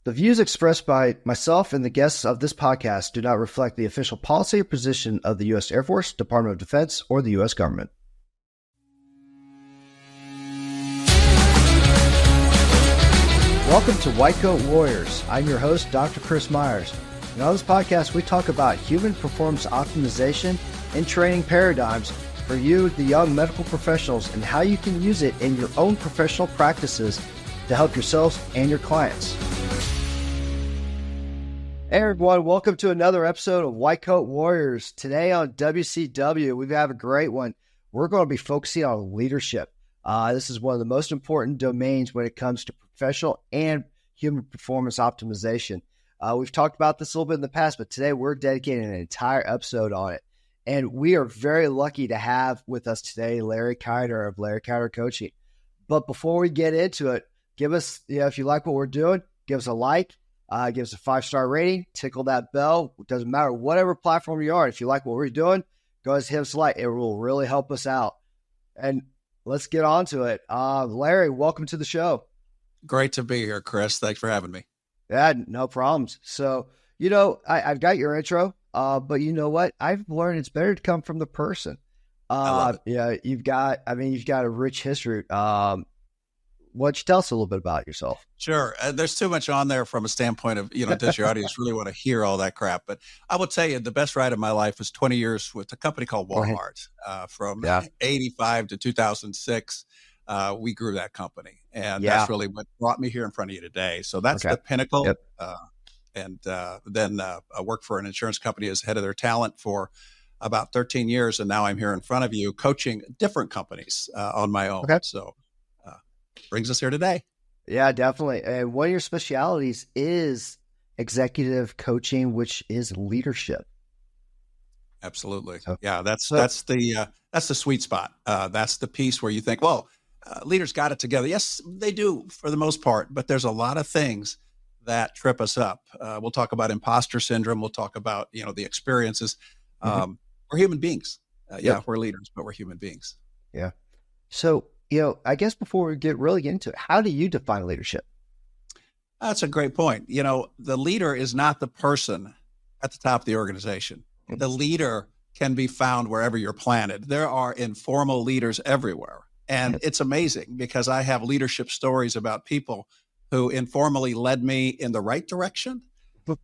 The views expressed by myself and the guests of this podcast do not reflect the official policy or position of the U.S. Air Force, Department of Defense, or the U.S. government. Welcome to White Coat Warriors. I'm your host, Dr. Chris Meyers. And on this podcast, we talk about human performance optimization and training paradigms for you, the young medical professionals, and how you can use it in your own professional practices to help yourselves and your clients. Hey everyone, welcome to another episode of White Coat Warriors. Today on WCW, we have a great one. We're going to be focusing on leadership. This is one of the most important domains when it comes to professional and human performance optimization. We've talked about this a little bit in the past, but today we're dedicating an entire episode on it. And we are very lucky to have with us today Larry Kyder of Larry Kyder Coaching. But before we get into it, give us, if you like what we're doing, give us a like. Give us a 5-star rating, tickle that bell. It doesn't matter whatever platform you are. If you like what we're doing, go ahead and hit us a like. It will really help us out. And let's get on to it. Larry, welcome to the show. Great to be here, Chris. Thanks for having me. Yeah, no problems. So, I've got your intro, but you know what? I've learned it's better to come from the person. I love it. Yeah, you've got a rich history. Why don't you tell us a little bit about yourself? Sure. There's too much on there from a standpoint of, does your audience really want to hear all that crap? But I will tell you, the best ride of my life was 20 years with a company called Walmart. From 85 to 2006, we grew that company. And that's really what brought me here in front of you today. So that's the pinnacle. Yep. Then I worked for an insurance company as head of their talent for about 13 years. And now I'm here in front of you coaching different companies on my own. Okay. So brings us here today. Yeah, definitely. And one of your specialities is executive coaching, which is leadership. Absolutely. Yeah, that's the sweet spot. That's the piece where you think, well, leaders got it together. Yes, they do for the most part, but there's a lot of things that trip us up. We'll talk about imposter syndrome. We'll talk about, the experiences. We're human beings. We're leaders, but we're human beings. Yeah. So, I guess before we get really into it, how do you define leadership? That's a great point. The leader is not the person at the top of the organization. The leader can be found wherever you're planted. There are informal leaders everywhere. And it's amazing because I have leadership stories about people who informally led me in the right direction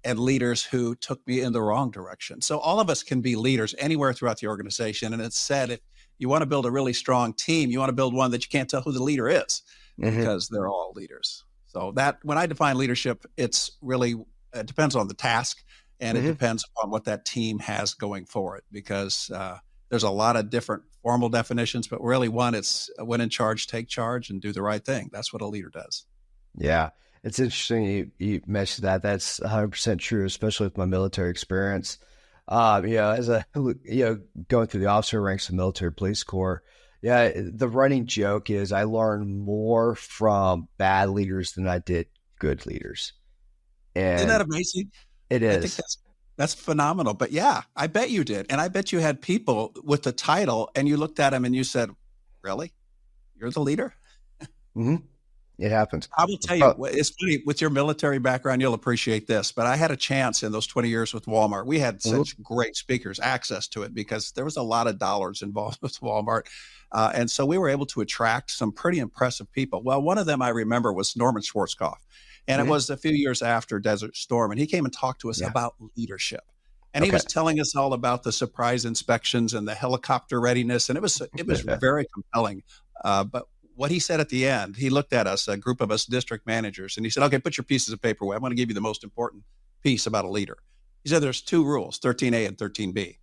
and leaders who took me in the wrong direction. So all of us can be leaders anywhere throughout the organization. And it's said, if you want to build a really strong team, you want to build one that you can't tell who the leader is because they're all leaders. So that when I define leadership, it depends on the task and it depends on what that team has going for it because there's a lot of different formal definitions, but really it's when in charge, take charge and do the right thing. That's what a leader does. Yeah. It's interesting you mentioned that. That's 100% true, especially with my military experience. As going through the officer ranks of the military police corps, the running joke is I learned more from bad leaders than I did good leaders. And isn't that amazing? It is. I think that's phenomenal. But yeah, I bet you did. And I bet you had people with the title and you looked at them and you said, really? You're the leader? It happens. I will tell you, it's funny, with your military background, you'll appreciate this, but I had a chance in those 20 years with Walmart. We had such great speakers, access to it, because there was a lot of dollars involved with Walmart. And so we were able to attract some pretty impressive people. Well, one of them I remember was Norman Schwarzkopf. And it was a few years after Desert Storm. And he came and talked to us about leadership. And he was telling us all about the surprise inspections and the helicopter readiness. And it was very compelling. But what he said at the end, he looked at us, a group of us district managers, and he said, okay, put your pieces of paper away. I'm going to give you the most important piece about a leader. He said, there's 2 rules, 13A and 13B.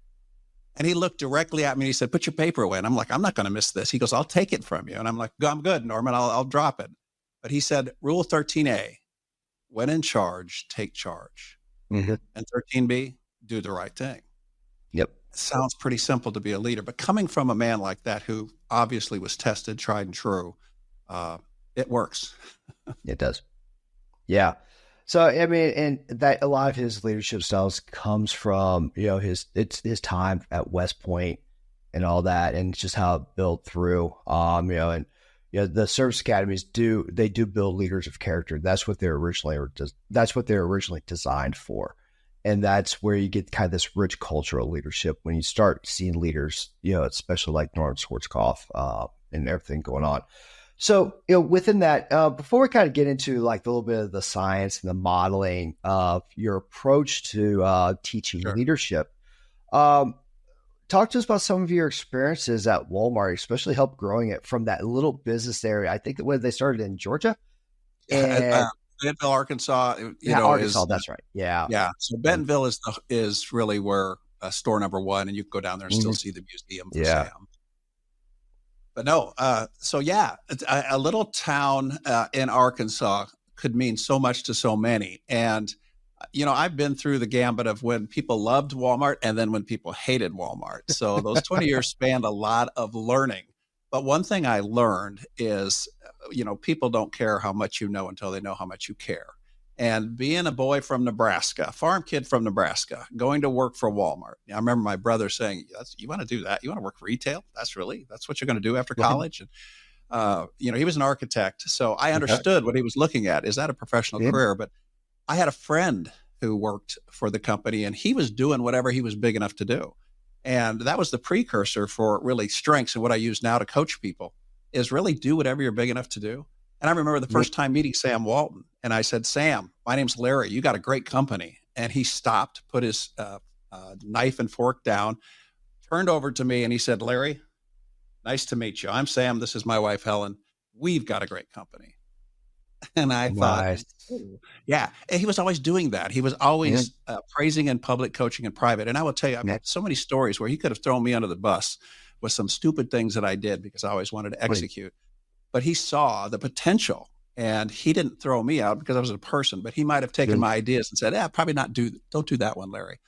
And he looked directly at me and he said, put your paper away. And I'm like, I'm not going to miss this. He goes, I'll take it from you. And I'm like, I'm good, Norman, I'll drop it. But he said, rule 13A, when in charge, take charge. And 13B, do the right thing. Yep. It sounds pretty simple to be a leader, but coming from a man like that, who obviously was tested, tried and true, it works. It does. Yeah. So, I mean, and that a lot of his leadership styles comes from, his time at West Point and all that, and just how it built through, and the service academies do build leaders of character. That's what they're originally designed for. And that's where you get kind of this rich cultural leadership when you start seeing leaders, especially like Norman Schwarzkopf and everything going on. So, within that, before we kind of get into like a little bit of the science and the modeling of your approach to teaching leadership, talk to us about some of your experiences at Walmart, especially help growing it from that little business area. I think that when they started in Georgia and Bentonville, Arkansas, Arkansas, that's right. Yeah. Yeah. So Bentonville is really where store number one, and you can go down there and still see the museum for Sam. But no, so yeah, a little town in Arkansas could mean so much to so many. And, I've been through the gambit of when people loved Walmart and then when people hated Walmart. So those 20 years spanned a lot of learning. But one thing I learned is, people don't care how much you know until they know how much you care. And being a boy from Nebraska, a farm kid from Nebraska, going to work for Walmart. I remember my brother saying, you want to do that? You want to work retail? That's what you're going to do after college? And, he was an architect. So I understood what he was looking at. Is that a professional career? But I had a friend who worked for the company, and he was doing whatever he was big enough to do. And that was the precursor for really strengths. And what I use now to coach people is really do whatever you're big enough to do. And I remember the first time meeting Sam Walton, and I said, Sam, my name's Larry. You got a great company. And he stopped, put his knife and fork down, turned over to me, and he said, Larry, nice to meet you. I'm Sam. This is my wife, Helen. We've got a great company. And I thought, yeah, and he was always doing that. He was always praising in public, coaching in private. And I will tell you, I've got so many stories where he could have thrown me under the bus with some stupid things that I did because I always wanted to execute. But he saw the potential, and he didn't throw me out because I was a person, but he might have taken my ideas and said, probably don't do that one, Larry.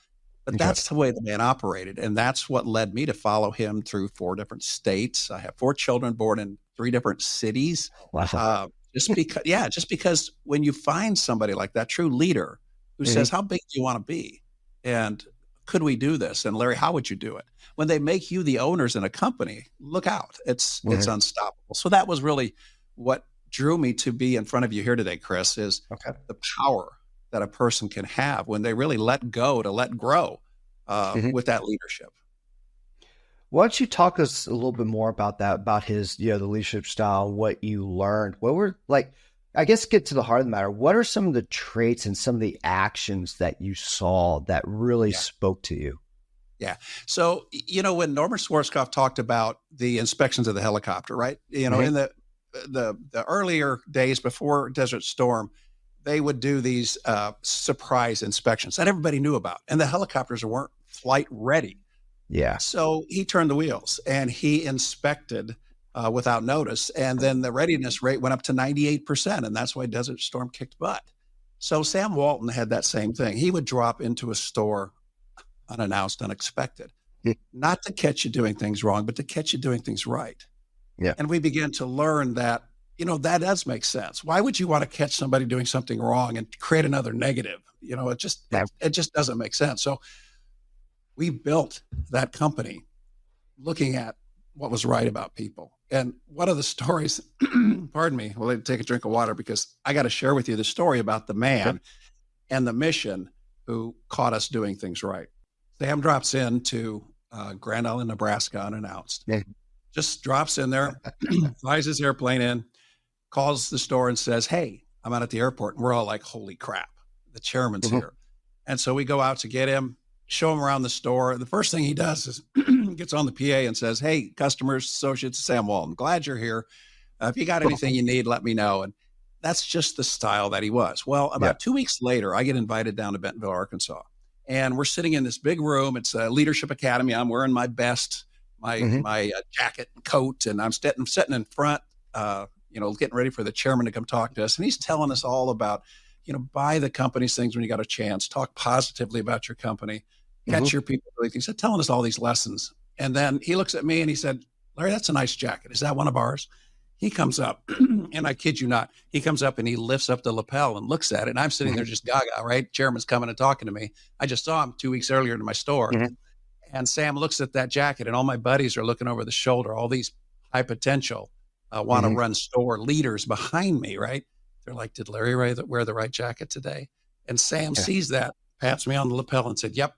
But that's the way the man operated. And that's what led me to follow him through 4 different states. I have 4 children born in 3 different cities. Wow. Just because when you find somebody like that, true leader who says, how big do you want to be? And could we do this? And Larry, how would you do it? When they make you the owners in a company, look out. It's unstoppable. So that was really what drew me to be in front of you here today, Chris, is the power that a person can have when they really let go to let grow with that leadership. Why don't you talk to us a little bit more about that, about his, the leadership style, what you learned? What were I guess get to the heart of the matter. What are some of the traits and some of the actions that you saw that really spoke to you? Yeah. So, when Norman Schwarzkopf talked about the inspections of the helicopter, right? In the earlier days before Desert Storm, they would do these surprise inspections that everybody knew about, and the helicopters weren't flight ready. Yeah. So he turned the wheels and he inspected without notice. And then the readiness rate went up to 98%. And that's why Desert Storm kicked butt. So Sam Walton had that same thing. He would drop into a store unannounced, unexpected, not to catch you doing things wrong, but to catch you doing things right. Yeah. And we began to learn that, that does make sense. Why would you want to catch somebody doing something wrong and create another negative? It just doesn't make sense. So we built that company looking at what was right about people. And one of the stories, pardon me, well, take a drink of water because I got to share with you the story about the man and the mission who caught us doing things right. Sam drops into Grand Island, Nebraska, unannounced. Yeah. Just drops in there, flies his airplane in, calls the store and says, hey, I'm out at the airport. And we're all like, holy crap, the chairman's here. And so we go out to get him, show him around the store. The first thing he does is gets on the PA and says, hey, customers, associates, Sam Walton, glad you're here. If you got anything you need, let me know. And that's just the style that he was. Well, about 2 weeks later, I get invited down to Bentonville, Arkansas. And we're sitting in this big room. It's a leadership academy. I'm wearing my best, my jacket and coat. And I'm sitting in front, getting ready for the chairman to come talk to us. And he's telling us all about, buy the company's things when you got a chance, talk positively about your company, catch your people doing things. He's telling us all these lessons. And then he looks at me and he said, Larry, that's a nice jacket. Is that one of ours? He comes up and I kid you not, he comes up and he lifts up the lapel and looks at it. And I'm sitting there just gaga, right? Chairman's coming and talking to me. I just saw him 2 weeks earlier in my store. And Sam looks at that jacket and all my buddies are looking over the shoulder, all these high potential. want to run store leaders behind me, right? They're like, did Larry wear the right jacket today? And Sam sees that, pats me on the lapel and said, yep,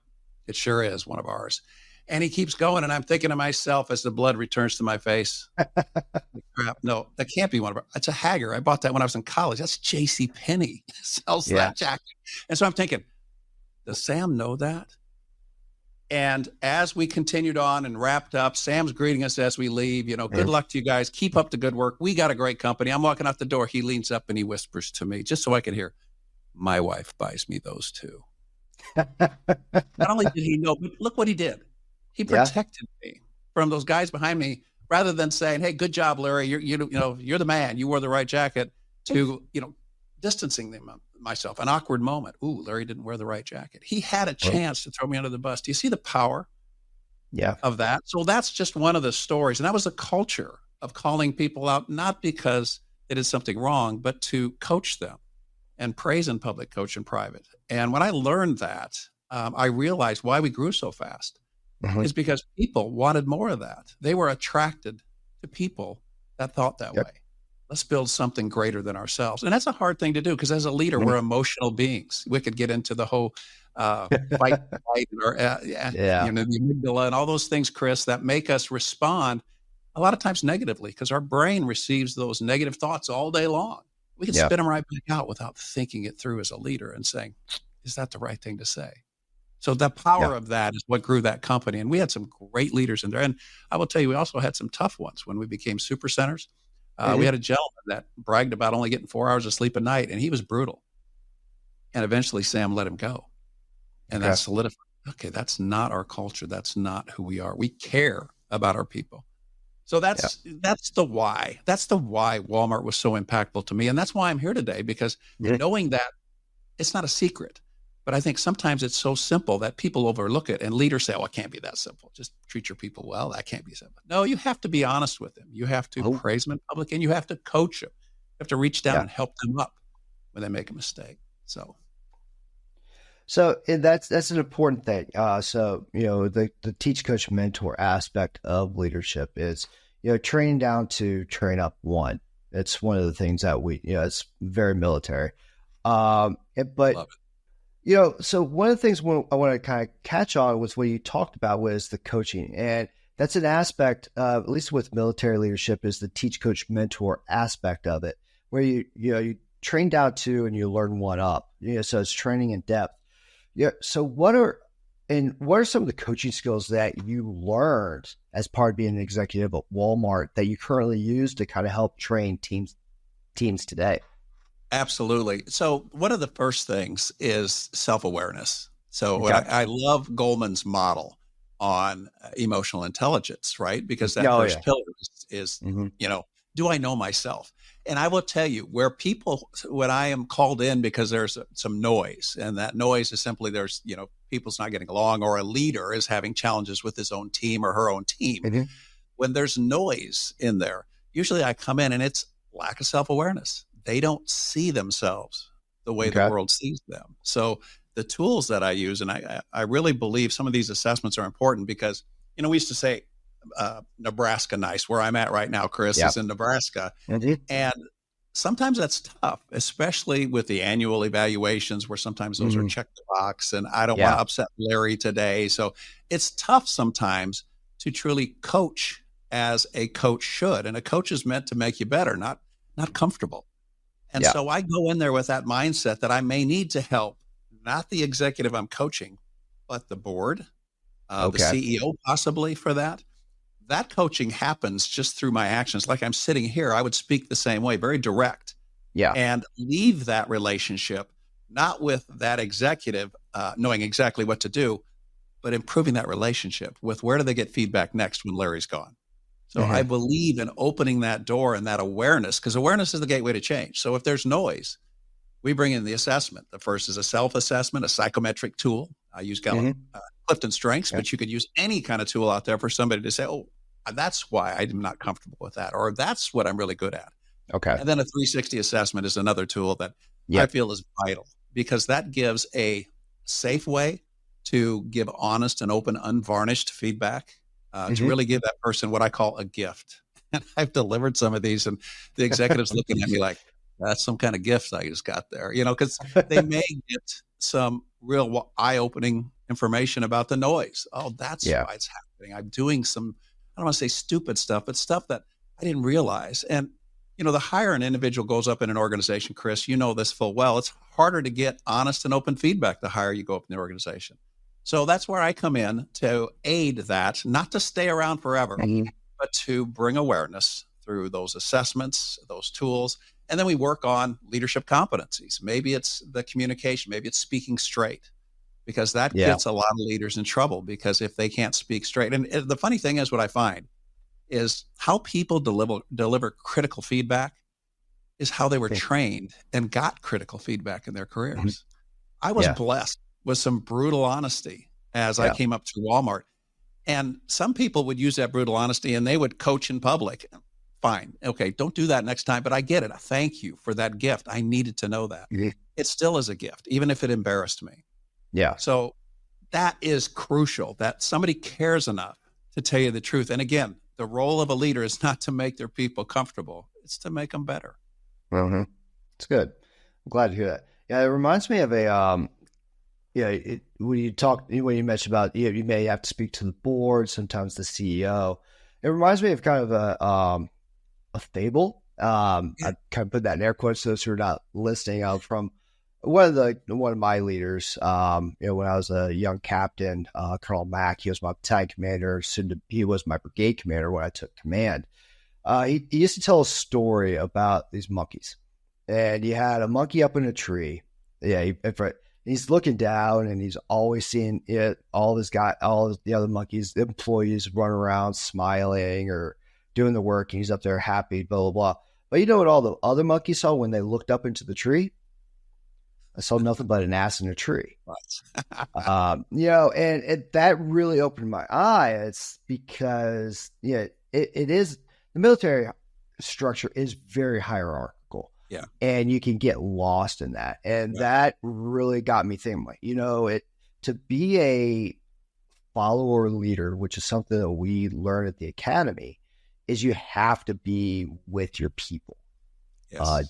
it sure is one of ours. And he keeps going. And I'm thinking to myself as the blood returns to my face, crap, no, that can't be one of our, it's a Hager. I bought that when I was in college. That's J.C. Penney sells that jacket. And so I'm thinking, does Sam know that? And as we continued on and wrapped up, Sam's greeting us as we leave, good luck to you guys. Keep up the good work. We got a great company. I'm walking out the door. He leans up and he whispers to me, just so I can hear, my wife buys me those too. Not only did he know, but look what he did. He protected me from those guys behind me, rather than saying, hey, good job, Larry. You're the man. You wore the right jacket, to, distancing myself, an awkward moment. Ooh, Larry didn't wear the right jacket. He had a chance to throw me under the bus. Do you see the power of that? So that's just one of the stories. And that was the culture of calling people out, not because they did something wrong, but to coach them and praise in public, coach in private. And when I learned that, I realized why we grew so fast is because people wanted more of that. They were attracted to people that thought that way. Let's build something greater than ourselves. And that's a hard thing to do, because as a leader, we're emotional beings. We could get into the whole fight, or the amygdala and all those things, Chris, that make us respond a lot of times negatively, because our brain receives those negative thoughts all day long. We can spit them right back out without thinking it through as a leader and saying, is that the right thing to say? So the power of that is what grew that company. And we had some great leaders in there. And I will tell you, we also had some tough ones when we became super centers. We had a gentleman that bragged about only getting 4 hours of sleep a night, and he was brutal. And eventually Sam let him go. And that solidified, okay, that's not our culture. That's not who we are. We care about our people. So that's the why. That's the why Walmart was so impactful to me. And that's why I'm here today, because knowing that it's not a secret, but I think sometimes it's so simple that people overlook it, and leaders say, oh, it can't be that simple. Just treat your people well. That can't be simple. No, you have to be honest with them. You have to praise them in public, and you have to coach them. You have to reach down and help them up when they make a mistake. So that's an important thing. The teach, coach, mentor aspect of leadership is, training down to train up one. It's one of the things that it's very military. So one of the things I want to kind of catch on was what you talked about was the coaching. And that's an aspect, at least with military leadership, is the teach, coach, mentor aspect of it, where you train down two and you learn one up. So it's training in depth. So what are some of the coaching skills that you learned as part of being an executive at Walmart that you currently use to kind of help train teams today? Absolutely. So one of the first things is self-awareness. So I love Goleman's model on emotional intelligence, right? Because that first pillar is do I know myself? And I will tell you, when I am called in because there's some noise, and that noise is simply there's, people's not getting along, or a leader is having challenges with his own team or her own team. When there's noise in there, usually I come in and it's lack of self-awareness. They don't see themselves the way the world sees them. So the tools that I use, and I really believe some of these assessments are important, because, we used to say Nebraska nice, where I'm at right now, Chris, is in Nebraska. And sometimes that's tough, especially with the annual evaluations, where sometimes those are check the box, and I don't want to upset Larry today. So it's tough sometimes to truly coach as a coach should. And a coach is meant to make you better, not comfortable. And so I go in there with that mindset that I may need to help, not the executive I'm coaching, but the board, the CEO possibly for that. That coaching happens just through my actions. Like I'm sitting here, I would speak the same way, very direct. And leave that relationship, not with that executive knowing exactly what to do, but improving that relationship with where do they get feedback next when Larry's gone. So I believe in opening that door and that awareness, because awareness is the gateway to change. So if there's noise, we bring in the assessment. The first is a self-assessment, a psychometric tool. I use Clifton Strengths, but you could use any kind of tool out there for somebody to say, oh, that's why I'm not comfortable with that, or that's what I'm really good at. And then a 360 assessment is another tool that I feel is vital, because that gives a safe way to give honest and open, unvarnished feedback. To really give that person what I call a gift. And I've delivered some of these, and the executives looking at me like, that's some kind of gift I just got there, because they may get some real eye-opening information about the noise. Oh, that's Yeah. why it's happening. I'm doing some, I don't want to say stupid stuff, but stuff that I didn't realize. And, the higher an individual goes up in an organization, Chris, you know this full well, it's harder to get honest and open feedback the higher you go up in the organization. So that's where I come in to aid that, not to stay around forever, but to bring awareness through those assessments, those tools. And then we work on leadership competencies. Maybe it's the communication, maybe it's speaking straight, because that gets a lot of leaders in trouble, because if they can't speak straight. And the funny thing is, what I find is how people deliver critical feedback is how they were trained and got critical feedback in their careers. I was blessed with some brutal honesty as I came up through Walmart. And some people would use that brutal honesty and they would coach in public. Fine. Okay. Don't do that next time, but I get it. Thank you for that gift. I needed to know that. It still is a gift, even if it embarrassed me. Yeah. So that is crucial, that somebody cares enough to tell you the truth. And again, the role of a leader is not to make their people comfortable. It's to make them better. It's good. I'm glad to hear that. Yeah. It reminds me of when you mentioned about, you may have to speak to the board, sometimes the CEO. It reminds me of kind of a fable. I kind of put that in air quotes, those who are not listening, out from one of my leaders. When I was a young captain, Colonel Mack, he was my battalion commander. He was my brigade commander when I took command. He used to tell a story about these monkeys, and you had a monkey up in a tree. He's looking down, and he's always seeing all the other monkeys, the employees run around smiling or doing the work, and he's up there happy, blah, blah, blah. But you know what all the other monkeys saw when they looked up into the tree? I saw nothing but an ass in a tree. And that really opened my eyes, because it is, the military structure is very hierarchical. Yeah. And you can get lost in that. And that really got me thinking, to be a follower leader, which is something that we learn at the academy, is you have to be with your people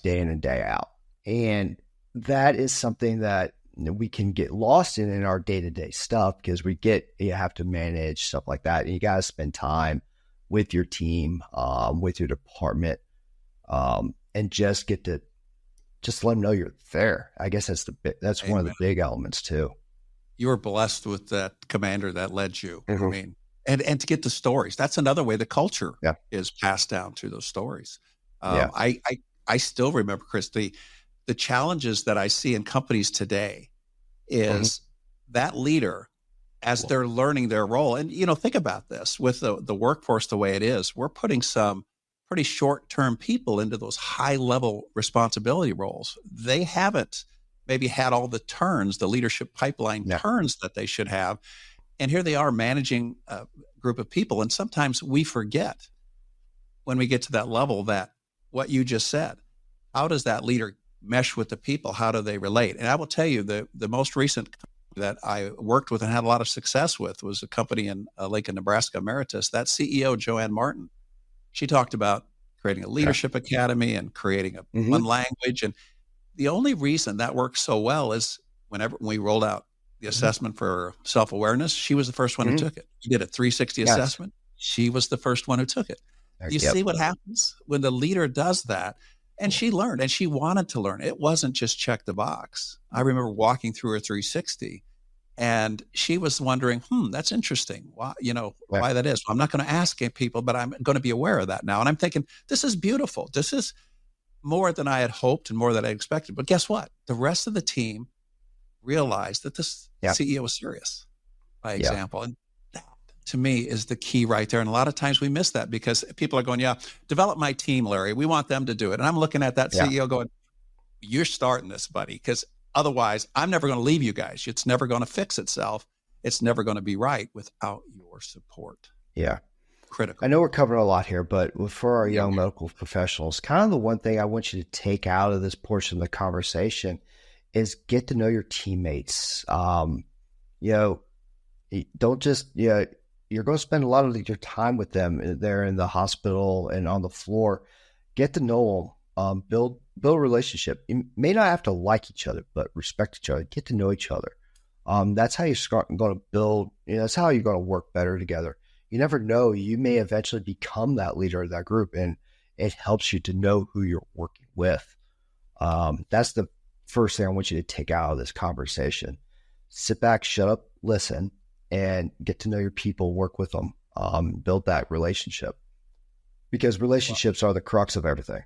day in and day out. And that is something that we can get lost in our day-to-day stuff, because you have to manage stuff like that. And you got to spend time with your team, with your department, and just let them know you're there. I guess that's one of the big elements too. You were blessed with that commander that led you. I mean, and to get the stories. That's another way the culture is passed down through those stories. I still remember, Chris, the challenges that I see in companies today is that leader, as they're learning their role. And, think about this with the workforce the way it is. We're putting some pretty short-term people into those high-level responsibility roles. They haven't maybe had all the turns, the leadership pipeline turns that they should have. And here they are managing a group of people. And sometimes we forget, when we get to that level, that what you just said, how does that leader mesh with the people? How do they relate? And I will tell you, the most recent that I worked with and had a lot of success with was a company in Lincoln, Nebraska, Emeritus. That CEO, Joanne Martin, she talked about creating a leadership academy and creating one language. And the only reason that worked so well is when we rolled out the assessment for self-awareness, she was the first one who took it. We did a 360 assessment. She was the first one who took it. You see what happens when the leader does that? And she learned, and she wanted to learn. It wasn't just check the box. I remember walking through her 360, and she was wondering, that's interesting. Why that is. I'm not going to ask people, but I'm going to be aware of that now. And I'm thinking, this is beautiful. This is more than I had hoped and more than I expected. But guess what? The rest of the team realized that this CEO was serious, by example. And that, to me, is the key right there. And a lot of times we miss that, because people are going, develop my team, Larry. We want them to do it. And I'm looking at that CEO going, you're starting this, buddy, because otherwise I'm never going to leave you guys. It's never going to fix itself. It's never going to be right without your support. Yeah. Critical. I know we're covering a lot here, but for our young medical professionals, kind of the one thing I want you to take out of this portion of the conversation is get to know your teammates. Don't just, you're going to spend a lot of your time with them there in the hospital and on the floor. Get to know them, build a relationship. You may not have to like each other, but respect each other. Get to know each other. That's how you're going to build. That's how you're going to work better together. You never know. You may eventually become that leader of that group, and it helps you to know who you're working with. That's the first thing I want you to take out of this conversation. Sit back, shut up, listen, and get to know your people, work with them, build that relationship, because relationships are the crux of everything.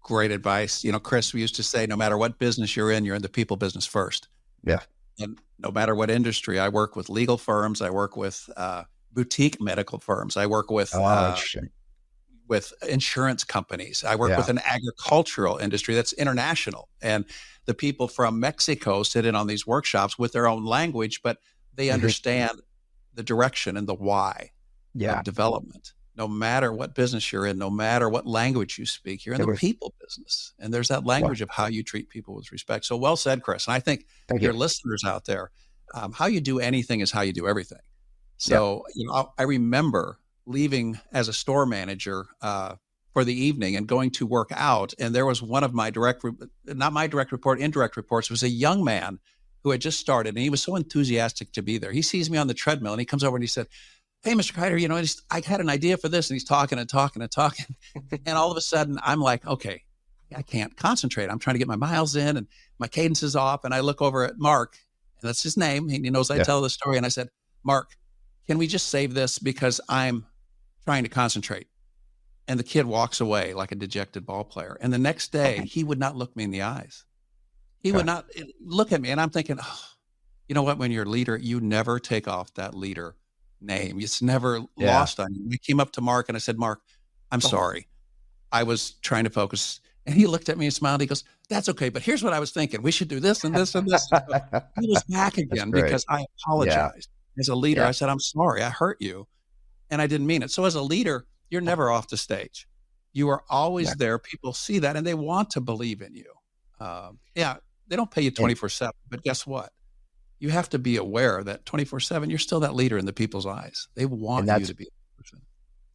Great advice. Chris, we used to say, no matter what business you're in the people business first. Yeah. And no matter what industry, I work with legal firms, I work with boutique medical firms, I work with with insurance companies, I work with an agricultural industry that's international, and the people from Mexico sit in on these workshops with their own language, but they understand the direction and the why of development. No matter what business you're in, no matter what language you speak, you're in the people business. And there's that language of how you treat people with respect. So well said, Chris. And I think your listeners out there, how you do anything is how you do everything. So, I remember leaving as a store manager for the evening and going to work out. And there was one of my indirect reports was a young man who had just started, and he was so enthusiastic to be there. He sees me on the treadmill and he comes over and he said, "Hey, Mr. Kyder, I had an idea for this." And he's talking and talking and talking. And all of a sudden I'm like, okay, I can't concentrate. I'm trying to get my miles in and my cadence is off. And I look over at Mark, and that's his name. He knows I tell the story. And I said, "Mark, can we just save this because I'm trying to concentrate?" And the kid walks away like a dejected ball player. And the next day he would not look me in the eyes. He would not look at me. And I'm thinking, you know what, when you're a leader, you never take off that leader name. It's never lost on you. We came up to Mark and I said, "Mark, I'm sorry. I was trying to focus." And he looked at me and smiled. He goes, "That's okay, but here's what I was thinking. We should do this and this and this." So he was back again because I apologized. As a leader, I said, "I'm sorry, I hurt you. And I didn't mean it." So as a leader, you're never off the stage. You are always there. People see that and they want to believe in you. They don't pay you 24/7, but guess what? You have to be aware that 24/7, you're still that leader in the people's eyes. They want you to be a person.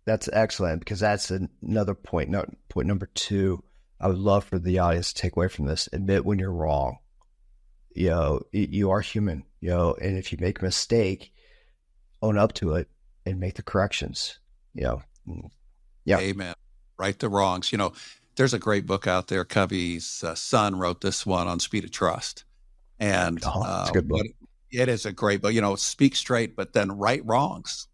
That's excellent, because that's another point. Point number 2, I would love for the audience to take away from this: admit when you're wrong. You are human, and if you make a mistake, own up to it and make the corrections. Amen. Right the wrongs. There's a great book out there. Covey's son wrote this one on Speed of Trust. And it's a good book. It is a great book. Speak straight, but then right wrongs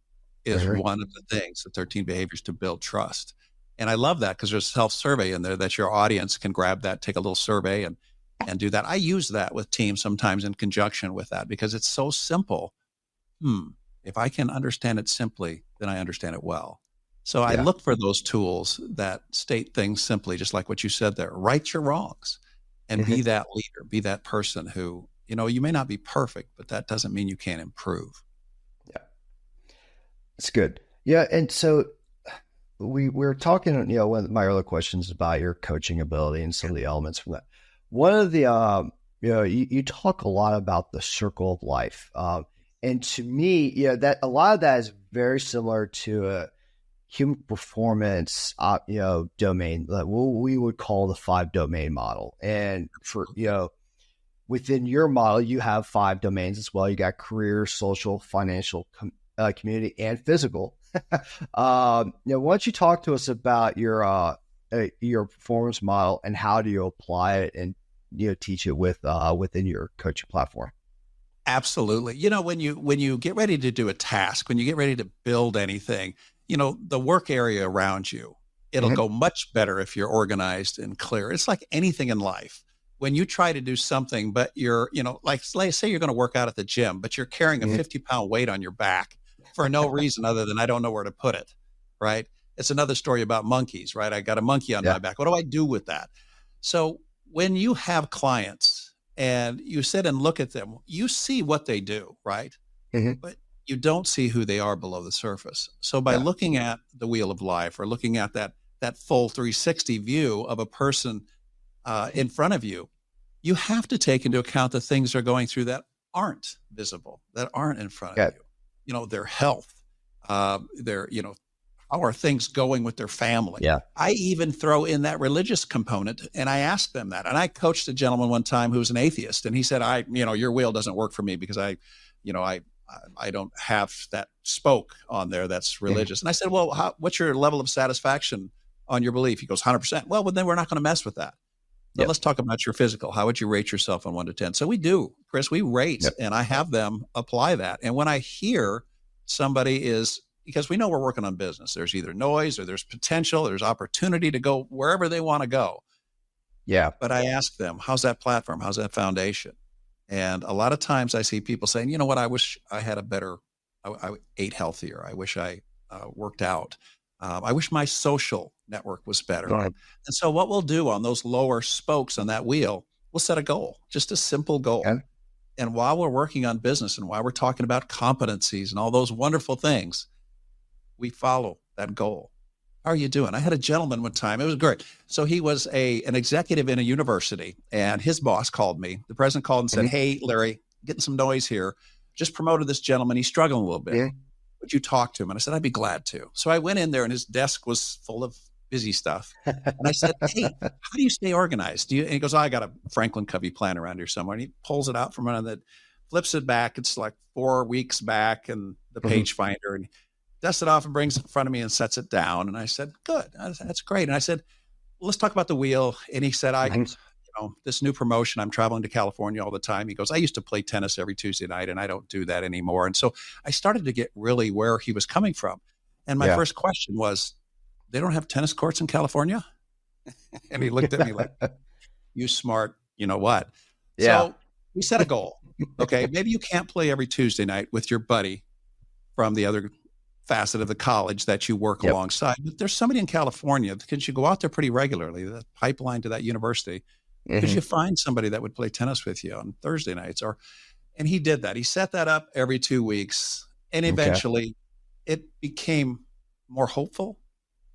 is one of the things, the 13 behaviors to build trust. And I love that because there's a self-survey in there that your audience can grab that, take a little survey and do that. I use that with teams sometimes in conjunction with that because it's so simple. If I can understand it simply, then I understand it well. So I look for those tools that state things simply, just like what you said there. Right your wrongs and be that leader, be that person who, you may not be perfect, but that doesn't mean you can't improve. Yeah. It's good. Yeah. And so we're talking, one of my earlier questions about your coaching ability and some of the elements from that. One of the, you talk a lot about the circle of life. And to me, that a lot of that is very similar to a human performance, domain that we would call the 5 domain model. And for, within your model, you have 5 domains as well. You got career, social, financial, community, and physical. Why don't you talk to us about your performance model and how do you apply it and, teach it within your coaching platform? Absolutely. When you get ready to do a task, when you get ready to build anything, the work area around you, it'll go much better if you're organized and clear. It's like anything in life. When you try to do something, but you're, like say you're going to work out at the gym, but you're carrying a 50-pound weight on your back for no reason other than I don't know where to put it, right? It's another story about monkeys, right? I got a monkey on my back. What do I do with that? So when you have clients and you sit and look at them, you see what they do, right? But you don't see who they are below the surface. So by looking at the wheel of life or looking at that full 360 view of a person in front of you, you have to take into account the things they're going through that aren't visible, that aren't in front of you. their health, their, how are things going with their family? Yeah. I even throw in that religious component, and I ask them that. And I coached a gentleman one time who was an atheist, and he said, your wheel doesn't work for me because I don't have that spoke on there that's religious. And I said, well, what's your level of satisfaction on your belief? He goes, 100%. Well, then we're not going to mess with that. But let's talk about your physical. How would you rate yourself on 1 to 10? So we do, Chris, we rate, and I have them apply that. And when I hear somebody is, because we know we're working on business, there's either noise or there's potential, there's opportunity to go wherever they want to go. Yeah. But I ask them, how's that platform? How's that foundation? And a lot of times I see people saying, you know what, I wish I had I ate healthier. I wish I worked out. I wish my social network was better. Right. And so what we'll do on those lower spokes on that wheel, we'll set a goal, just a simple goal. Okay. And while we're working on business and while we're talking about competencies and all those wonderful things, we follow that goal. How are you doing? I had a gentleman one time. It was great. So he was an executive in a university, and his boss called me. The president called and said, hey, Larry, getting some noise here. Just promoted this gentleman. He's struggling a little bit. Would you talk to him? And I said, I'd be glad to. So I went in there, and his desk was full of busy stuff. And I said, hey, how do you stay organized? And he goes, I got a Franklin Covey plan around here somewhere. And he pulls it out from under that, flips it back. It's like 4 weeks back, and the page finder, and dusts it off and brings it in front of me and sets it down. And I said, good, that's great. And I said, well, let's talk about the wheel. And he said, this new promotion, I'm traveling to California all the time. He goes, I used to play tennis every Tuesday night, and I don't do that anymore. And so I started to get really where he was coming from. And my first question was, they don't have tennis courts in California? And he looked at me like, you smart, you know what? Yeah. So we set a goal. Okay, maybe you can't play every Tuesday night with your buddy from the other facet of the college that you work alongside. But there's somebody in California, because you go out there pretty regularly, the pipeline to that university, because you find somebody that would play tennis with you on Thursday nights. And he did that. He set that up every 2 weeks. And eventually it became more hopeful,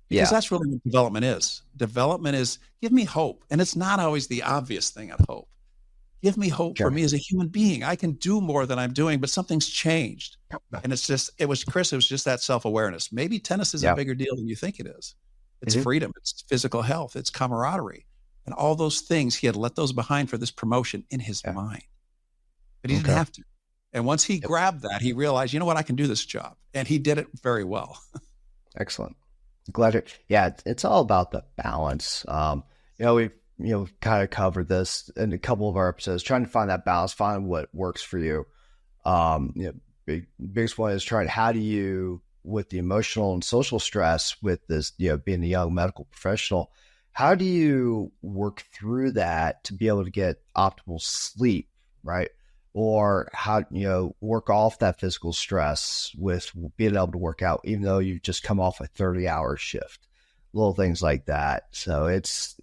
because that's really what development is. Development is, give me hope. And it's not always the obvious thing of hope. Give me hope for me as a human being. I can do more than I'm doing, but something's changed. And it was just that self-awareness. Maybe tennis is a bigger deal than you think it is. It's freedom. It's physical health. It's camaraderie. And all those things, he had let those behind for this promotion in his mind. But he didn't have to. And once he grabbed that, he realized, you know what, I can do this job. And he did it very well. Excellent. Glad to, it's all about the balance. We've kind of covered this in a couple of our episodes, trying to find that balance, find what works for you. Biggest one is how do you, with the emotional and social stress with this, being a young medical professional, how do you work through that to be able to get optimal sleep, right? Or how, work off that physical stress with being able to work out, even though you just come off a 30-hour shift, little things like that. So it's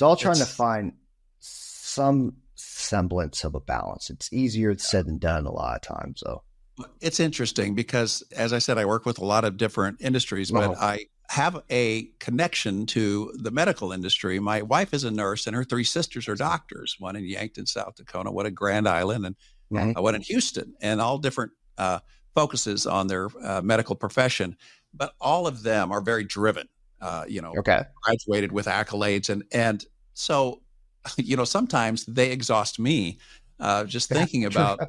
all trying to find some semblance of a balance. It's easier said than done a lot of times, though. It's interesting because, as I said, I work with a lot of different industries, but I have a connection to the medical industry. My wife is a nurse, and her 3 sisters are doctors, one in Yankton, South Dakota, one in Grand Island, and one in Houston, and all different focuses on their medical profession. But all of them are very driven, graduated with accolades. And so, sometimes they exhaust me just thinking about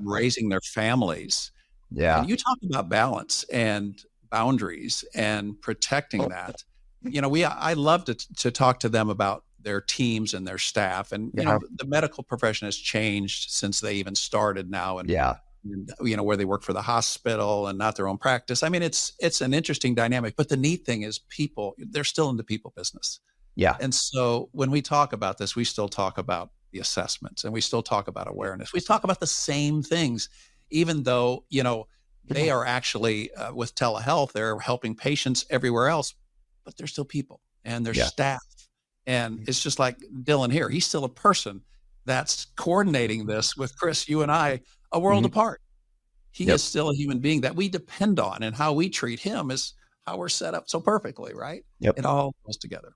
raising their families. Yeah. And you talk about balance and boundaries and protecting that. I love to talk to them about their teams and their staff. And, the medical profession has changed since they even started now. And, where they work for the hospital and not their own practice. I mean, it's an interesting dynamic, but the neat thing is they're still in the people business. Yeah. And so when we talk about this, we still talk about the assessments and we still talk about awareness. We talk about the same things, even though, they are actually with telehealth, they're helping patients everywhere else, but they're still people and they're staff. And it's just like Dylan here. He's still a person that's coordinating this with Chris, you and I, a world apart. He is still a human being that we depend on, and how we treat him is how we're set up so perfectly, right? It all goes together.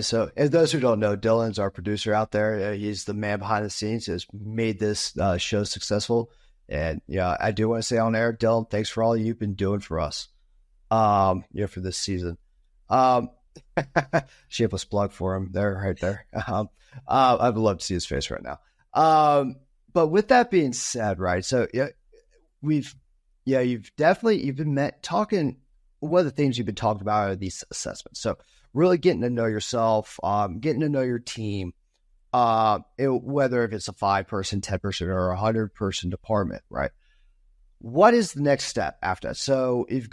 So as those who don't know, Dylan's our producer out there. He's the man behind the scenes, has made this show successful. And yeah, I do want to say on air, Dylan, thanks for all you've been doing for us. For this season. Um, shameless plug for him there, right there. I'd love to see his face right now. But with that being said, right? So yeah, you've been talking. One of the things you've been talking about are these assessments. So really getting to know yourself, getting to know your team, whether if it's a 5-person, 10-person, or 100-person department, right? What is the next step after that? So you've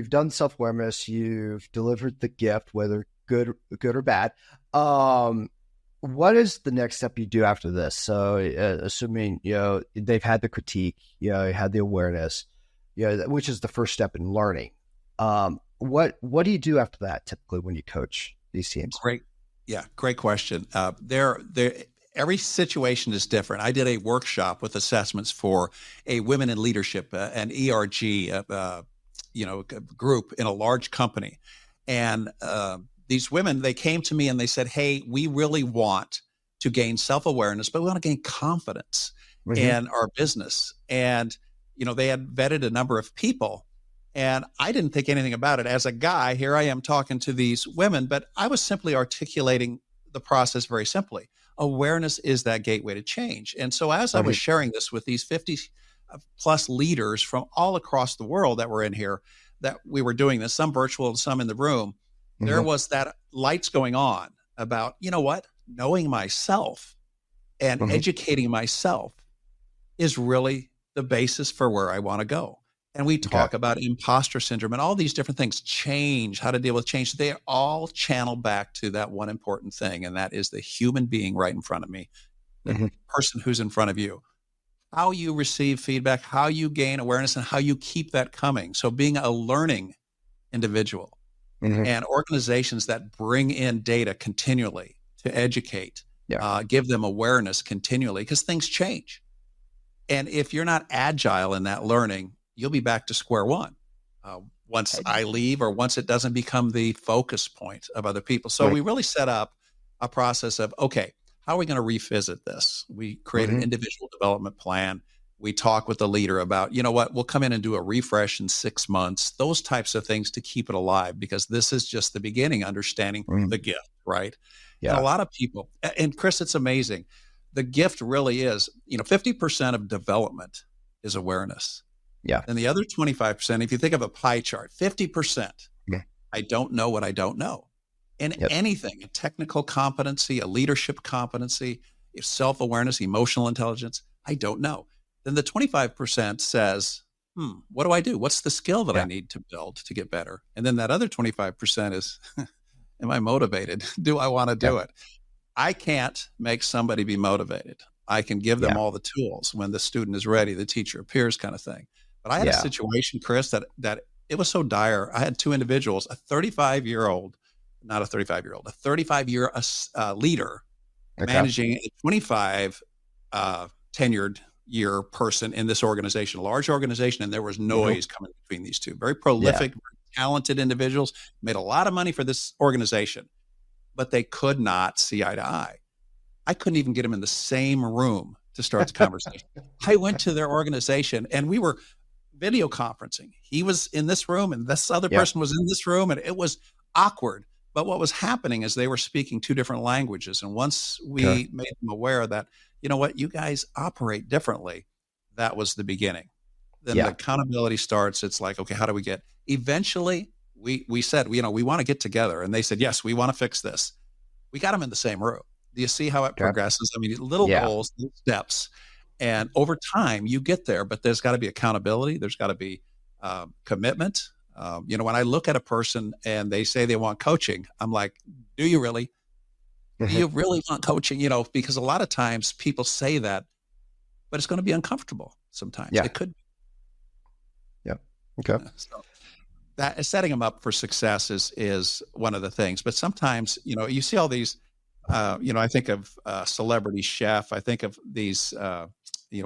done self-awareness, you've delivered the gift, whether good or bad. What is the next step you do after this? So assuming, they've had the critique, you had the awareness, which is the first step in learning. What do you do after that typically when you coach these teams? Great question. Every situation is different. I did a workshop with assessments for a women in leadership, an ERG, group in a large company. And these women, they came to me and they said, hey, we really want to gain self-awareness, but we want to gain confidence in our business. And, they had vetted a number of people. And I didn't think anything about it. As a guy, here I am talking to these women, but I was simply articulating the process very simply. Awareness is that gateway to change. And so as I was sharing this with these 50 plus leaders from all across the world that were in here, that we were doing this, some virtual and some in the room, there was that lights going on about, knowing myself and educating myself is really the basis for where I want to go. And we talk about imposter syndrome and all these different things, change, how to deal with change. They all channel back to that one important thing, and that is the human being right in front of me, the person who's in front of you. How you receive feedback, how you gain awareness, and how you keep that coming. So being a learning individual and organizations that bring in data continually to educate, give them awareness continually, because things change. And if you're not agile in that learning, you'll be back to square one once I leave or once it doesn't become the focus point of other people. So we really set up a process of, okay, how are we going to revisit this? We create an individual development plan. We talk with the leader about, we'll come in and do a refresh in 6 months, those types of things to keep it alive, because this is just the beginning, understanding the gift, right? Yeah. And a lot of people, and Chris, it's amazing. The gift really is, 50% of development is awareness. Yeah. And the other 25%, if you think of a pie chart, 50%, I don't know what I don't know. And anything, a technical competency, a leadership competency, self-awareness, emotional intelligence, I don't know. Then the 25% says, what do I do? What's the skill that I need to build to get better? And then that other 25% is, am I motivated? Do I want to do it? I can't make somebody be motivated. I can give them all the tools when the student is ready, the teacher appears, kind of thing. But I had a situation, Chris, that it was so dire. I had 2 individuals, a 35-year-old leader managing a 25 tenured year person in this organization, a large organization, and there was noise coming between these two. Very prolific, very talented individuals, made a lot of money for this organization, but they could not see eye to eye. I couldn't even get them in the same room to start the conversation. I went to their organization and we were video conferencing. He was in this room and this other person was in this room, and it was awkward. But what was happening is they were speaking 2 different languages. And once we made them aware that, you guys operate differently, that was the beginning. Then the accountability starts. It's like, okay, how do we get, eventually we said, we want to get together. And they said, yes, we want to fix this. We got them in the same room. Do you see how it progresses? I mean, little goals, little steps. And over time you get there, but there's got to be accountability. There's got to be commitment. When I look at a person and they say they want coaching, I'm like, do you really? Do you really want coaching? Because a lot of times people say that, but it's going to be uncomfortable sometimes. It could be. Yeah. Okay. So that setting them up for success is one of the things. But sometimes, you see all these, I think of Celebrity Chef. I think of these,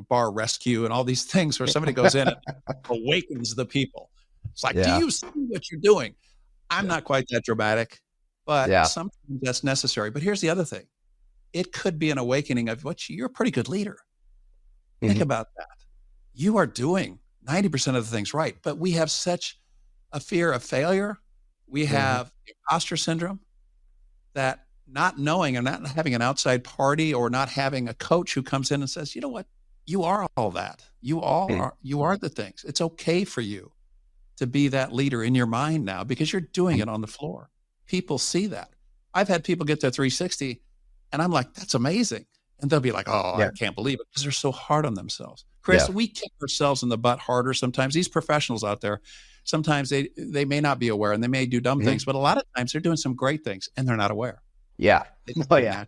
bar rescue and all these things where somebody goes in and awakens the people. It's like, do you see what you're doing? I'm not quite that dramatic, but sometimes that's necessary. But here's the other thing. It could be an awakening of you're a pretty good leader. Think about that. you are doing 90% of the things right. But we have such a fear of failure. We have imposter syndrome that not knowing and not having an outside party or not having a coach who comes in and says, you know what, you are all that. You are the things. It's okay for you to be that leader in your mind now because you're doing it on the floor. People see that. I've had people get to 360 and I'm like, that's amazing. And they'll be like, oh, I can't believe it because they're so hard on themselves. Chris, we kick ourselves in the butt harder sometimes. These professionals out there, sometimes they may not be aware and they may do dumb things, but a lot of times they're doing some great things and they're not aware. Yeah. Oh, yeah.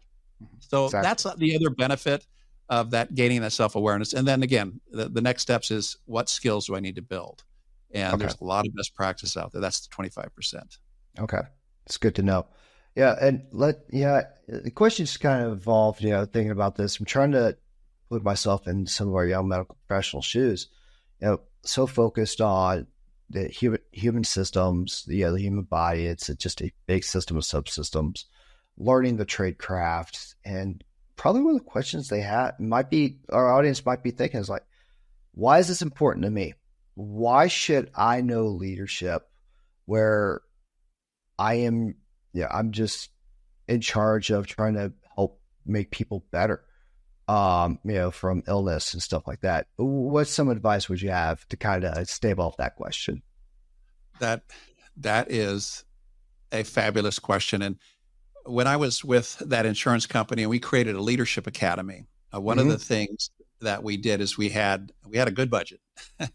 So that's the other benefit of that, gaining that self-awareness. And then again, the next steps is what skills do I need to build? And there's a lot of best practice out there. That's the 25%. Okay. It's good to know. Yeah. And the questions kind of evolved, thinking about this. I'm trying to put myself in some of our young medical professional shoes, so focused on the human systems, the human body. It's just a big system of subsystems, learning the trade craft. And probably one of the questions they have our audience might be thinking is like, why is this important to me? Why should I know leadership where I'm just in charge of trying to help make people better, from illness and stuff like that? What some advice would you have to kind of stave off that question? That is a fabulous question. And when I was with that insurance company and we created a leadership academy, one of the things that we did is we had a good budget.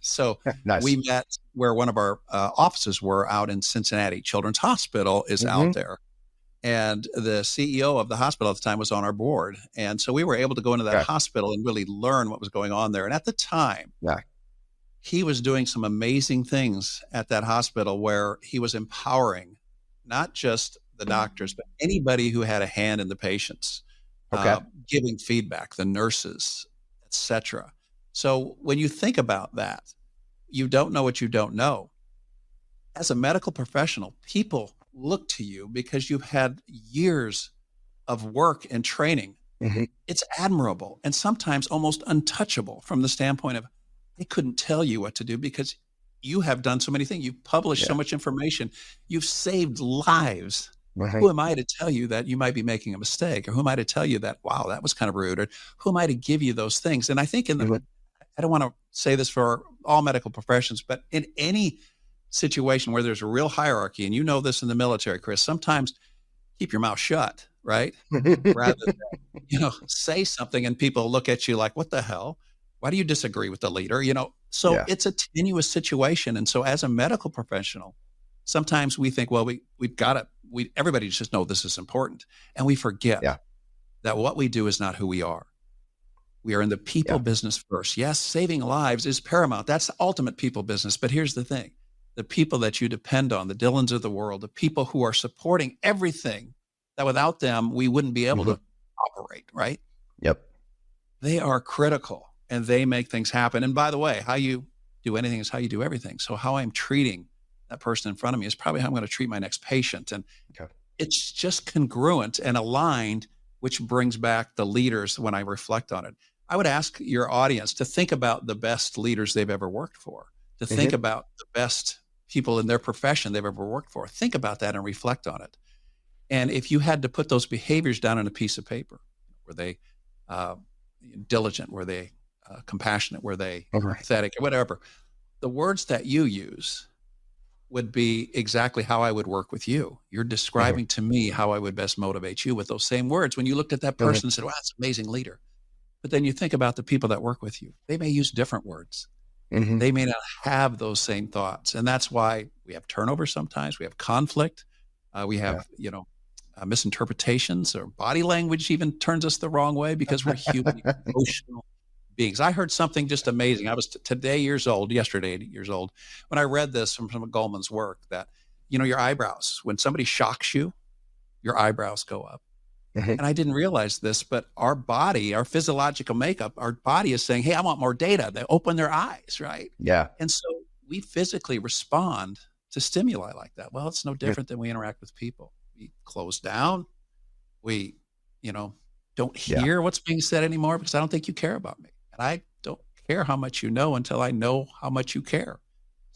So nice. We met where one of our offices were out in Cincinnati. Children's Hospital is out there. And the CEO of the hospital at the time was on our board. And so we were able to go into that hospital and really learn what was going on there. And at the time, he was doing some amazing things at that hospital where he was empowering not just the doctors, but anybody who had a hand in the patients, giving feedback, the nurses, etc. So when you think about that, you don't know what you don't know. As a medical professional, people look to you because you've had years of work and training. It's admirable and sometimes almost untouchable from the standpoint of they couldn't tell you what to do because you have done so many things. You've published so much information. You've saved lives. Who am I to tell you that you might be making a mistake? Or who am I to tell you that, wow, that was kind of rude? Or who am I to give you those things? And I think I don't want to say this for all medical professions, but in any situation where there's a real hierarchy, and you know this in the military, Chris, sometimes keep your mouth shut, right? Rather than, say something and people look at you like, what the hell? Why do you disagree with the leader? So it's a tenuous situation. And so as a medical professional, sometimes we think, well, we've got to, everybody just know this is important. And we forget that what we do is not who we are. We are in the people business first. Yes, saving lives is paramount. That's the ultimate people business. But here's the thing. The people that you depend on, the Dylans of the world, the people who are supporting everything that without them, we wouldn't be able to operate, right? Yep. They are critical and they make things happen. And by the way, how you do anything is how you do everything. So how I'm treating that person in front of me is probably how I'm going to treat my next patient. And it's just congruent and aligned, which brings back the leaders when I reflect on it. I would ask your audience to think about the best leaders they've ever worked for, to think about the best people in their profession they've ever worked for. Think about that and reflect on it. And if you had to put those behaviors down on a piece of paper, were they diligent? Were they compassionate? Were they empathetic? Or whatever. The words that you use would be exactly how I would work with you. You're describing to me how I would best motivate you with those same words. When you looked at that person and said, wow, that's an amazing leader. But then you think about the people that work with you. They may use different words. They may not have those same thoughts. And that's why we have turnover sometimes. We have conflict. We have, misinterpretations, or body language even turns us the wrong way because we're human, emotional beings. I heard something just amazing. I was yesterday 8 years old, when I read this from some of Goleman's work that, your eyebrows, when somebody shocks you, your eyebrows go up. And I didn't realize this, but our body, our physiological makeup, our body is saying, hey, I want more data. They open their eyes, right? Yeah. And so we physically respond to stimuli like that. Well, it's no different than we interact with people. We close down. We, don't hear what's being said anymore because I don't think you care about me. And I don't care how much you know until I know how much you care.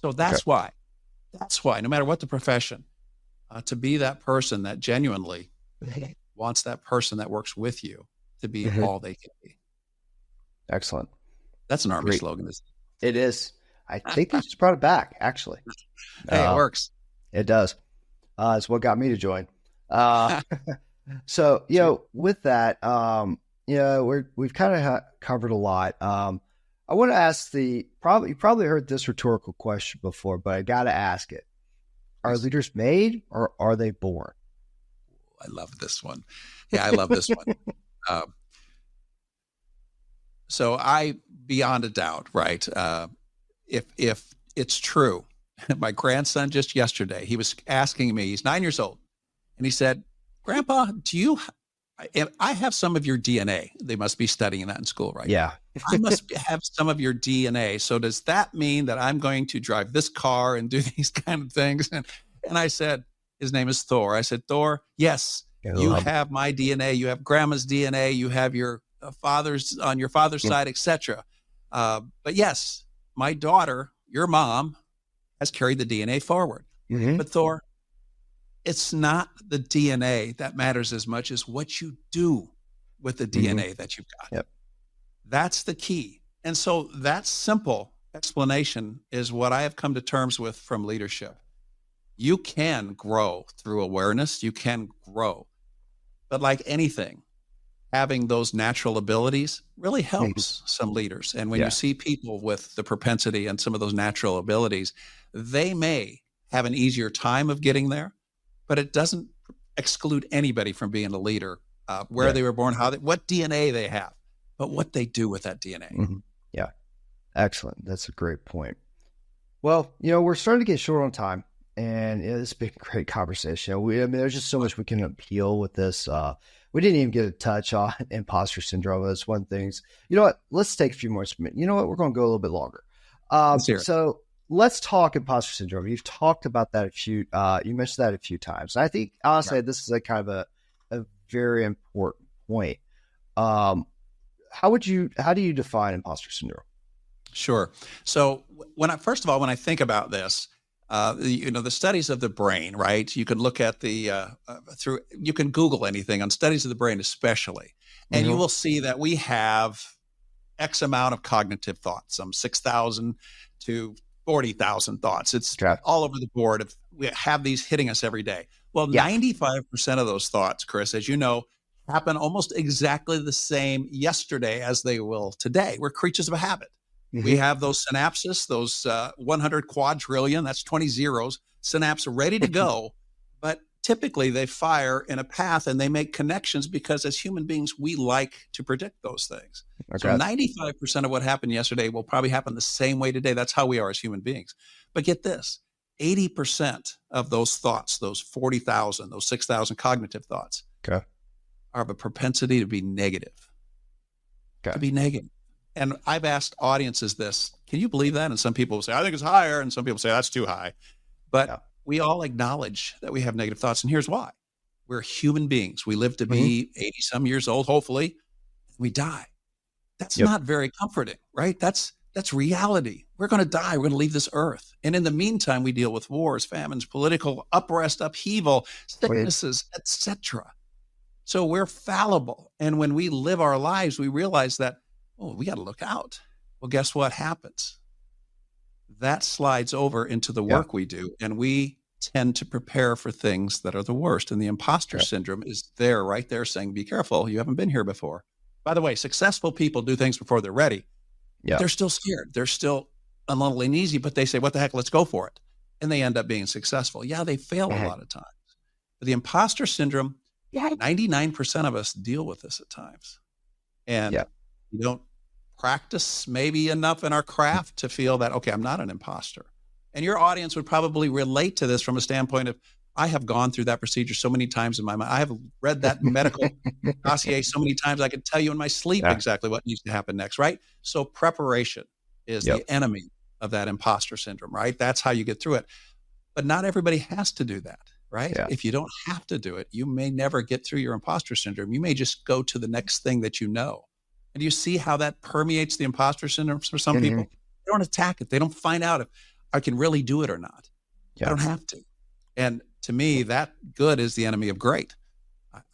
So Okay. that's why, no matter what the profession, to be that person that genuinely wants that person that works with you to be Mhm. all they can be. Excellent. That's an Army Great. slogan, isn't It is. I think they it? just brought it back, actually. Hey, it Uh, works. it does. It's what got me to join. Uh, so, Sure. with that, we've kind of covered a lot. I want to ask you probably heard this rhetorical question before, but I got to ask it. Are Please. leaders made or are they born? I love this one. Yeah, I love this one. Um, so I, beyond a doubt, right? If it's true, my grandson just yesterday, he was asking me, he's 9 years old, and he said, "Grandpa, I have some of your DNA." They must be studying that in school, right? Yeah. I must have some of your DNA. So does that mean that I'm going to drive this car and do these kind of things? And I said, his name is Thor. I said, Thor, yes, I you love have my DNA. You have grandma's DNA. You have your father's on your father's it. side, etc. But yes, my daughter, your mom, has carried the DNA forward. Mm-hmm. But Thor, it's not the DNA that matters as much as what you do with the Mm-hmm. DNA that you've got. Yep. That's the key. And so that simple explanation is what I have come to terms with from leadership. You can grow through awareness, you can grow. But like anything, having those natural abilities really Mhm. helps some leaders. And when you Yeah. see people with the propensity and some of those natural abilities, they may have an easier time of getting there, but it doesn't exclude anybody from being a leader, where Yeah. they were born, what DNA they have, but what they do with that DNA. Hmm. Yeah. Excellent. That's a great point. Well, we're starting to get short on time, and it's been a great conversation. I mean, there's just so much we can appeal with this. We didn't even get a touch on imposter syndrome. That's one thing. You know what? Let's take a few more minutes. You know what? We're going to go a little bit longer. Let's hear it. So let's talk imposter syndrome. You've talked about that you mentioned that a few times. And I think honestly, this is a kind of a very important point. Um, how do you define imposter syndrome? Sure. So first of all, when I think about this, the studies of the brain, right? You can look at you can Google anything on studies of the brain, especially, and you Mm-hmm. will see that we have X amount of cognitive thoughts, some 6,000 to 40,000 thoughts. It's Okay. all over the board. We have these hitting us every day. Well, Yeah. 95% of those thoughts, Chris, as you know, happen almost exactly the same yesterday as they will today. We're creatures of habit. We Mm-hmm. have those synapses, those 100 quadrillion, that's 20 zeros, synapse ready to go. But typically they fire in a path and they make connections because as human beings, we like to predict those things. So Okay. 95% of what happened yesterday will probably happen the same way today. That's how we are as human beings. But get this, 80% of those thoughts, those 40,000, those 6,000 cognitive thoughts, Okay. are of a propensity to be negative, Okay. to be negative. And I've asked audiences this, can you believe that? And some people will say, I think it's higher. And some people say, that's too high. But Yeah. we all acknowledge that we have negative thoughts. And here's why. We're human beings. We live to Mm-hmm. be 80 some years old, hopefully. We die. That's Yep. not very comforting, right? That's reality. We're going to die. We're going to leave this earth. And in the meantime, we deal with wars, famines, political unrest, upheaval, Wait. sicknesses, etc. So we're fallible. And when we live our lives, we realize that, oh, we got to look out. Well, guess what happens? That slides over into the Yeah. work we do. And we tend to prepare for things that are the worst. And the imposter Okay. syndrome is there, right there saying, be careful. You haven't been here before. By the way, successful people do things before they're ready, but Yeah. they're still scared. They're still a little uneasy, but they say, what the heck, let's go for it. And they end up being successful. Yeah, they fail a Mhm. lot of times. But the imposter syndrome, Yeah. 99% of us deal with this at times. And Yeah. you don't practice maybe enough in our craft to feel that, okay, I'm not an imposter. And your audience would probably relate to this from a standpoint of, I have gone through that procedure so many times in my mind. I have read that medical dossier so many times. I could tell you in my sleep Yeah. exactly what needs to happen next, right? So preparation is Yep. the enemy of that imposter syndrome, right? That's how you get through it. But not everybody has to do that, right? Yeah. If you don't have to do it, you may never get through your imposter syndrome. You may just go to the next thing that you know. And you see how that permeates the imposter syndrome for some Mm-hmm. people? They don't attack it. They don't find out if I can really do it or not. I don't have to. And to me, that good is the enemy of great.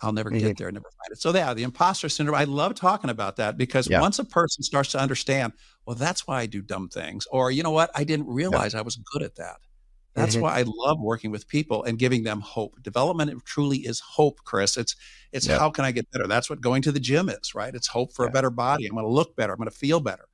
I'll never get there, never find it. So yeah, the imposter syndrome, I love talking about that because once a person starts to understand, well, that's why I do dumb things. Or, you know what? I didn't realize I was good at that. That's why I love working with people and giving them hope. Development truly is hope, Chris. It's how can I get better? That's what going to the gym is, right? It's hope for a better body. I'm going to look better. I'm going to feel better.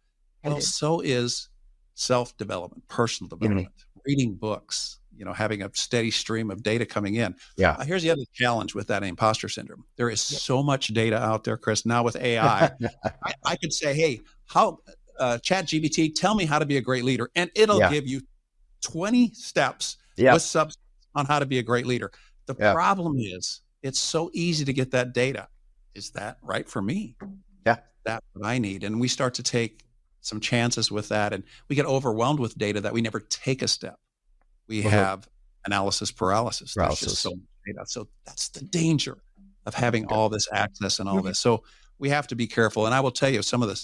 Well, so is self-development, personal development, reading books, having a steady stream of data coming in. Here's the other challenge with that imposter syndrome. There is so much data out there, Chris. Now with AI, I could say, hey, ChatGPT, tell me how to be a great leader. And it'll give you 20 steps with substance on how to be a great leader. The problem is it's so easy to get that data. Is that right for me? That's what I need. And we start to take some chances with that. And we get overwhelmed with data that we never take a step. We have analysis paralysis. There's just so much data. So that's the danger of having all this access and all this. So we have to be careful. And I will tell you, some of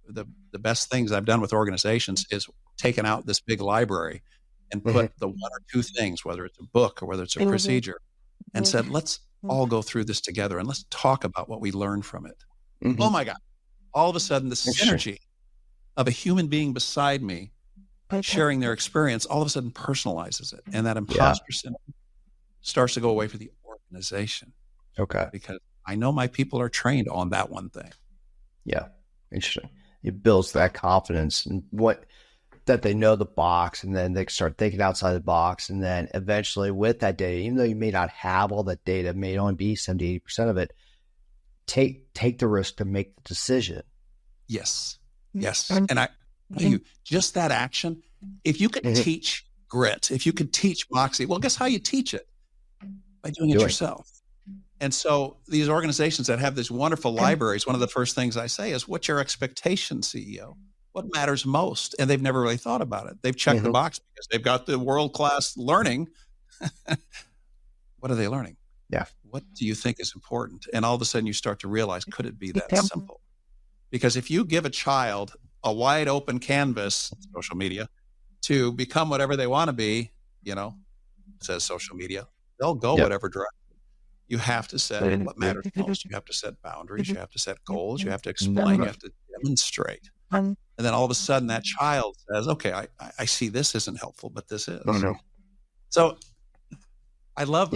the best things I've done with organizations is taken out this big library and put the one or two things, whether it's a book or whether it's a procedure, and said, let's all go through this together and let's talk about what we learned from it. Oh my God. All of a sudden, the synergy of a human being beside me sharing their experience all of a sudden personalizes it. And that imposter syndrome starts to go away for the organization. Because I know my people are trained on that one thing. Interesting. It builds that confidence and that they know the box, and then they start thinking outside the box. And then eventually with that data, even though you may not have all that data, may only be 70, 80% of it, take the risk to make the decision. Yes. And I tell you, just that action, if you could teach grit, if you could teach moxie, well, guess how you teach it? By doing it yourself. And so these organizations that have these wonderful libraries, one of the first things I say is, what's your expectation, CEO? What matters most? And they've never really thought about it. They've checked the box because they've got the world-class learning. What are they learning? What do you think is important? And all of a sudden you start to realize, could it be that simple? Because if you give a child a wide open canvas, social media, to become whatever they want to be, says social media, they'll go whatever direction. You have to set what matters most. You have to set boundaries. You have to set goals. You have to explain. You have to demonstrate. And then all of a sudden that child says, okay, I see this isn't helpful, but this is. So I love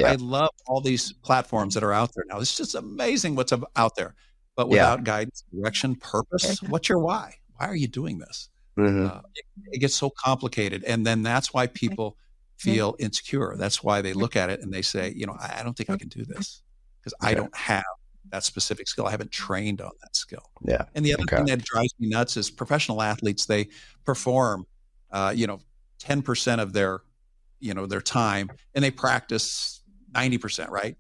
all these platforms that are out there now. It's just amazing what's out there. But without guidance, direction, purpose, what's your why? Why are you doing this? It gets so complicated. And then that's why people feel insecure. That's why they look at it and they say, I don't think I can do this because I don't have that specific skill. I haven't trained on that skill. And the other thing that drives me nuts is professional athletes, they perform, 10% of their time, and they practice 90%, right?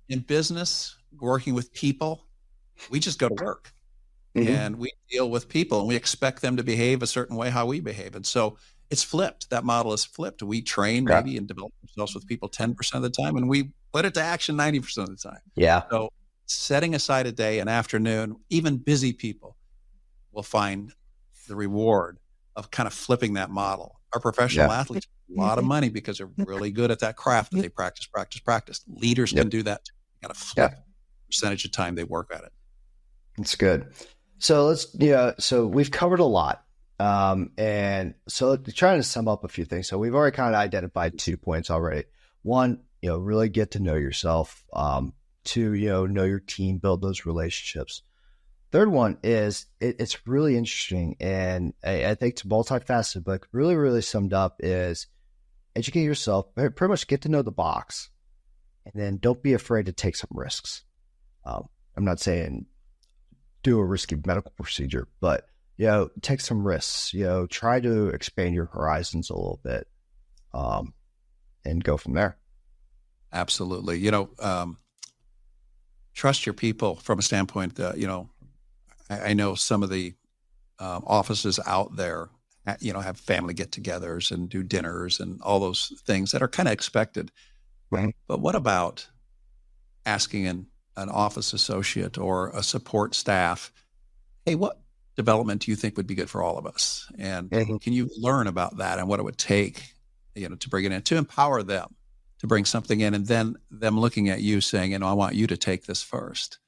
In business, working with people, we just go to work and we deal with people and we expect them to behave a certain way, how we behave. And so it's flipped. That model is flipped. We train maybe and develop ourselves with people 10% of the time, and we put it to action 90% of the time. So setting aside a day, an afternoon, even busy people will find the reward of kind of flipping that model. Our professional athletes make a lot of money because they're really good at that craft that they practice. Leaders can do that too. Got to flip the percentage of time they work at it. That's good. So so we've covered a lot. And so trying to sum up a few things. So we've already kind of identified 2 points already. One, really get to know yourself. Two, know your team, build those relationships. Third one is it's really interesting. And I think it's multifaceted, but really, really summed up is educate yourself, pretty much get to know the box, and then don't be afraid to take some risks. I'm not saying do a risky medical procedure, but take some risks, try to expand your horizons a little bit, and go from there. Absolutely. Trust your people from a standpoint that, I know some of the offices out there, have family get-togethers and do dinners and all those things that are kind of expected. But what about asking an office associate or a support staff, hey, what development do you think would be good for all of us? And can you learn about that and what it would take, to bring it in, to empower them to bring something in, and then them looking at you saying, I want you to take this first.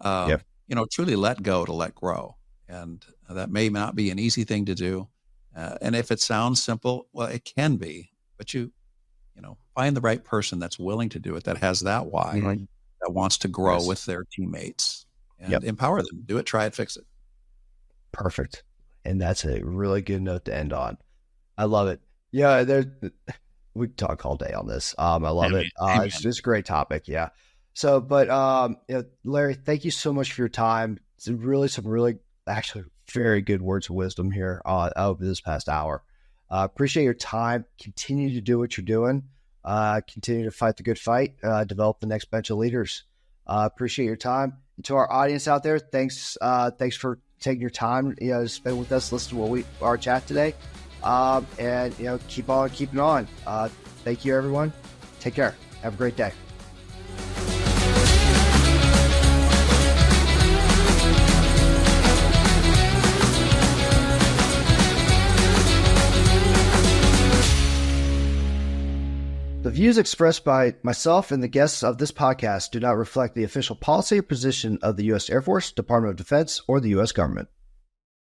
Truly let go to let grow. And that may not be an easy thing to do. And if it sounds simple, well, it can be, but you find the right person that's willing to do it, that has that why, that wants to grow with their teammates, and empower them. Do it, try it, fix it. Perfect. And that's a really good note to end on. I love it. Yeah, we can talk all day on this. I love it. It's just a great topic. Yeah. So, but Larry, thank you so much for your time. It's really some really actually very good words of wisdom here over this past hour. Appreciate your time. Continue to do what you're doing. Continue to fight the good fight. Develop the next bench of leaders. Appreciate your time. And to our audience out there, thanks for taking your time, to spend with us, listen to our chat today. And keep on keeping on. Thank you, everyone. Take care. Have a great day. The views expressed by myself and the guests of this podcast do not reflect the official policy or position of the U.S. Air Force, Department of Defense, or the U.S. government.